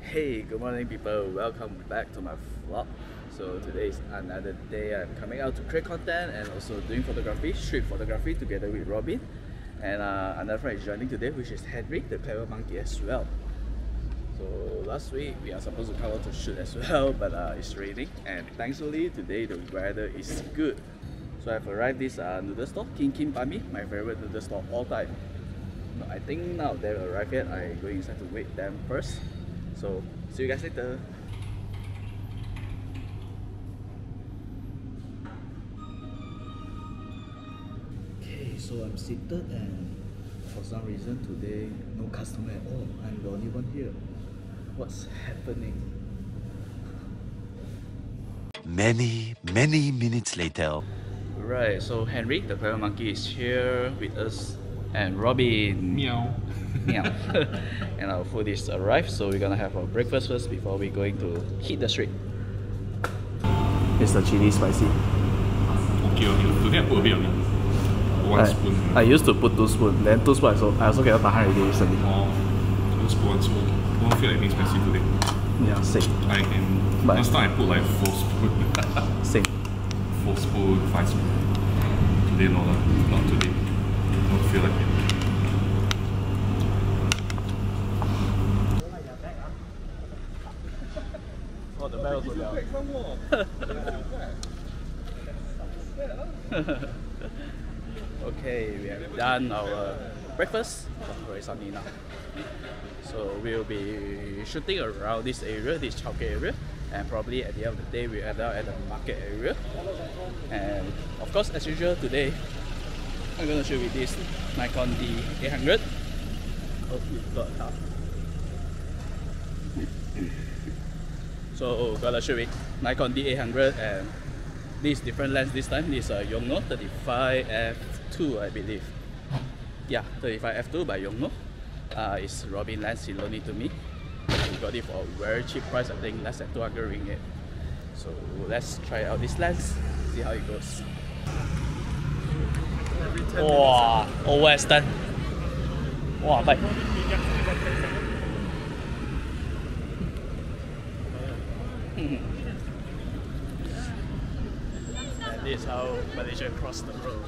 Hey, good morning people, welcome back to my vlog. So today is another day. I'm coming out to create content and also doing photography, street photography together with Robin. And another friend is joining today, which is Henry, the clever monkey as well. So last week we are supposed to come out to shoot as well, but it's raining and thankfully today the weather is good. So I've arrived this noodle store, King Kim Bami, my favorite noodle store all time. I think now they will arrive yet, I go inside to wait them first. So see you guys later. Okay, so I'm seated and for some reason today no customer at all. I'm the only one here. What's happening? Many minutes later. Right, so Henry, the clever monkey, is here with us, and Robin. Meow. Meow. And our food is arrived, so we're gonna have our breakfast first before we're going to hit the street. It's the chili spicy. Okay, today I put a bit only. One spoon. I used to put 2 spoons, then 2 spoons I also cannot tahan already recently. Oh, just put 1 spoon. Don't feel like being spicy today. Yeah, same. I can. But last time I put like 4 spoon. Same. 4 spoon, 5 spoon. Today no lah. Not today. Don't feel like it. Oh, the bells are down. Okay, we have done our breakfast. Oh, very sunny now. So we'll be shooting around this area, this childcare area, and probably at the end of the day we'll end up at the market area. And of course, as usual today, I'm gonna shoot with this Nikon D800. Oh, we've got a car. So gotta shoot with Nikon D800 and this different lens this time. This is Yong Nuo 35mm, I believe. Yeah, 35mm by Yong Nuo. It's Robin lens, he loaned it to me. We got it for a very cheap price, I think less than 200 ringgit. So let's try out this lens, see how it goes. Wow, Western. Wow, bye. And this is how Malaysia crossed the road.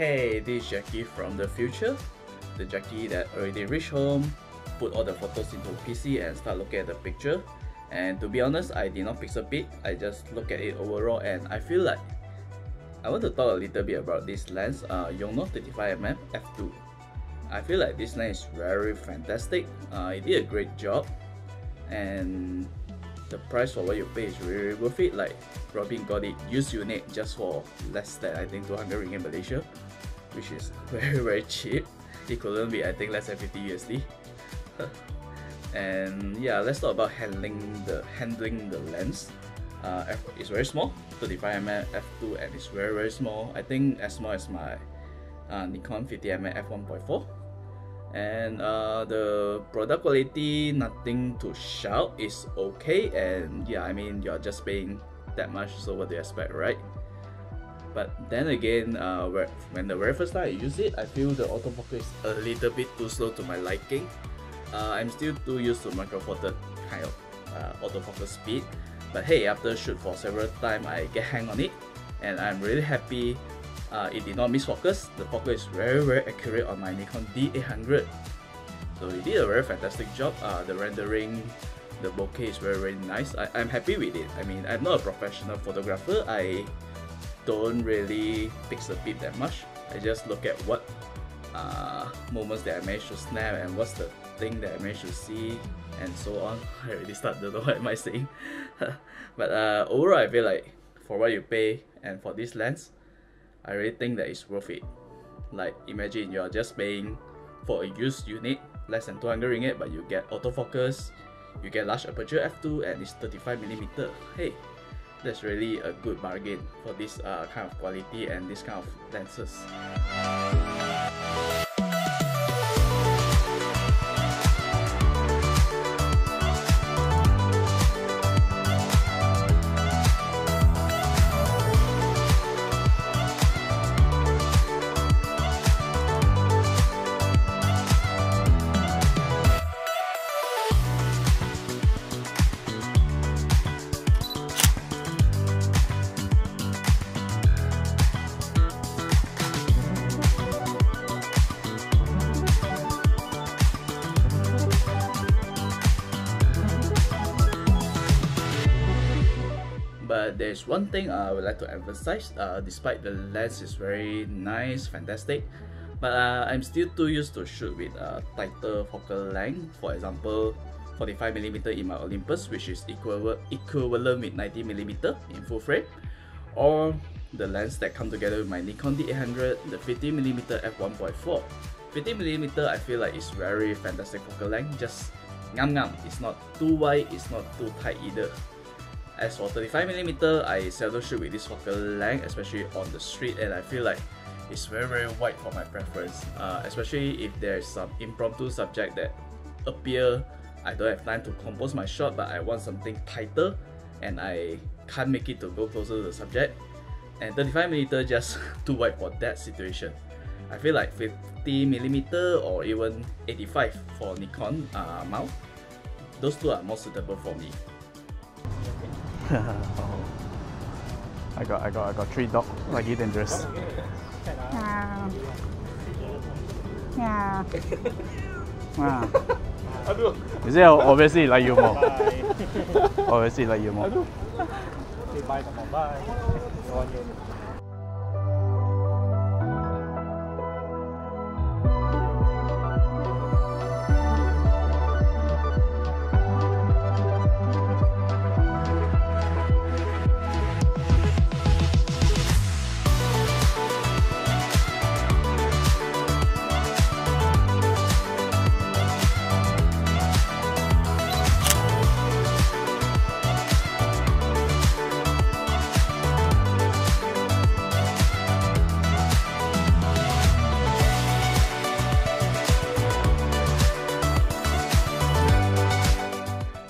Hey, this is Jackie from the future. The Jackie that already reached home, put all the photos into PC and start looking at the picture. And to be honest, I did not pixel pick, I just look at it overall and I feel like I want to talk a little bit about this lens, Yong Nuo 35mm f2. I feel like this lens is very fantastic. It did a great job and the price for what you pay is really worth it. Like Robin got it used unit just for less than I think 200 ringgit Malaysia, which is very cheap. It couldn't be I think less than 50 USD. And yeah, let's talk about handling the lens. It's very small, 35mm f2, and it's very small. I think as small as my Nikon 50mm f1.4. And the product quality, nothing to shout, is okay. And yeah, I mean, you're just paying that much, so what do you expect, right? But then again, when the very first time I use it, I feel the autofocus is a little bit too slow to my liking. I'm still too used to micro four third kind of autofocus speed. But hey, after shoot for several times, I get hang on it, and I'm really happy. It did not miss focus. The focus is very accurate on my Nikon D800. So it did a very fantastic job. The rendering, the bokeh is very nice. I'm happy with it. I mean, I'm not a professional photographer. I don't really pixel peep that much. I just look at what moments that I managed to snap and what's the thing that I managed to see and so on. I already start to know what am I saying. But overall, I feel like for what you pay and for this lens, I really think that it's worth it. Like, imagine you're just paying for a used unit, less than 200 ringgit, but you get autofocus, you get large aperture f2, and it's 35mm. Hey, that's really a good bargain for this kind of quality and this kind of lenses. But there's one thing I would like to emphasize, despite the lens is very nice, fantastic, but I'm still too used to shoot with tighter focal length. For example, 45mm in my Olympus, which is equivalent with 90mm in full frame, or the lens that come together with my Nikon D800, the 50mm f1.4. 50mm I feel like it's very fantastic focal length, just ngam. It's not too wide, it's not too tight either. As for 35mm, I seldom shoot with this focal length, especially on the street, and I feel like it's very wide for my preference. Especially if there's some impromptu subject that appear, I don't have time to compose my shot, but I want something tighter, and I can't make it to go closer to the subject. And 35mm just too wide for that situation. I feel like 50mm or even 85 for Nikon mount, those two are more suitable for me. I got 3 dogs, like it dangerous. Yeah. Is it obviously like you more? Obviously like you more. Bye. Bye.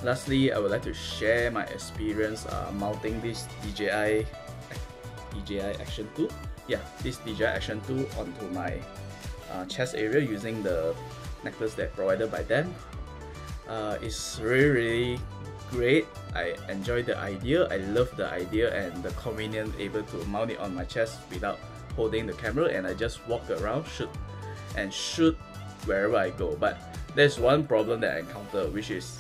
Lastly, I would like to share my experience mounting this DJI Action 2. Yeah, this DJI Action 2 onto my chest area using the necklace that provided by them. It's really great. I enjoy the idea. I love the idea and the convenience able to mount it on my chest without holding the camera, and I just walk around, shoot wherever I go. But there's one problem that I encounter, which is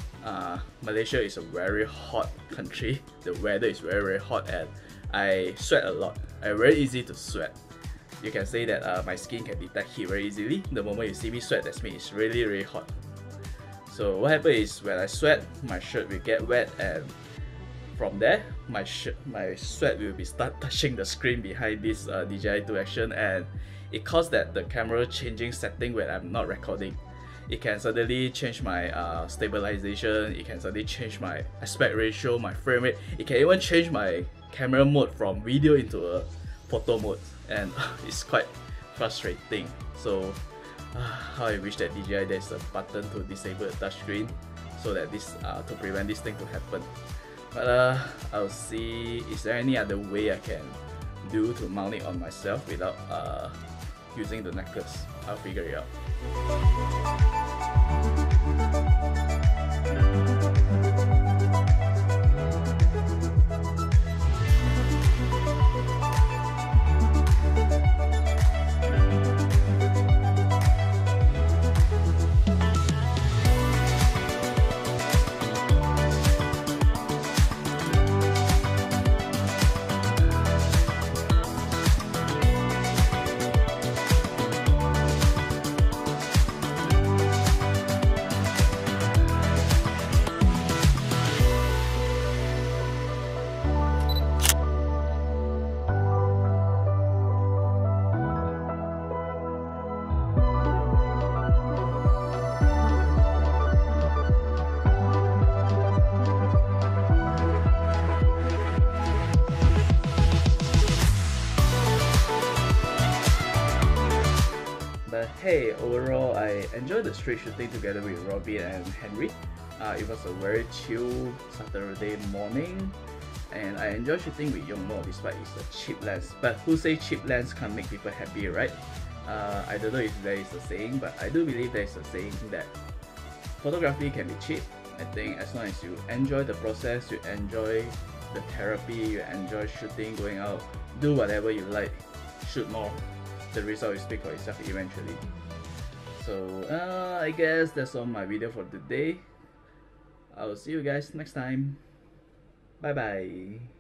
Malaysia is a very hot country. The weather is very hot and I sweat a lot. I'm very easy to sweat. You can say that my skin can detect heat very easily. The moment you see me sweat, that's means it's really hot. So what happens is when I sweat, my shirt will get wet, and from there my sweat will be start touching the screen behind this DJI 2 Action, and it caused that the camera changing setting when I'm not recording. It can suddenly change my stabilization, it can suddenly change my aspect ratio, my frame rate, it can even change my camera mode from video into a photo mode, and it's quite frustrating. So how I wish that DJI there's a button to disable the touchscreen so that this to prevent this thing to happen. But I'll see, is there any other way I can do to mount it on myself without using the necklace. I'll figure it out. But hey, overall I enjoyed the street shooting together with Robin and Henry. It was a very chill Saturday morning, and I enjoyed shooting with Yong Nuo despite it's a cheap lens. But who say cheap lens can't make people happy, right? I don't know if there is a saying, but I do believe there is a saying that photography can be cheap. I think as long as you enjoy the process, you enjoy the therapy, you enjoy shooting, going out, do whatever you like, shoot more. The result will speak for itself eventually. So I guess that's all my video for today. I'll see you guys next time. Bye bye.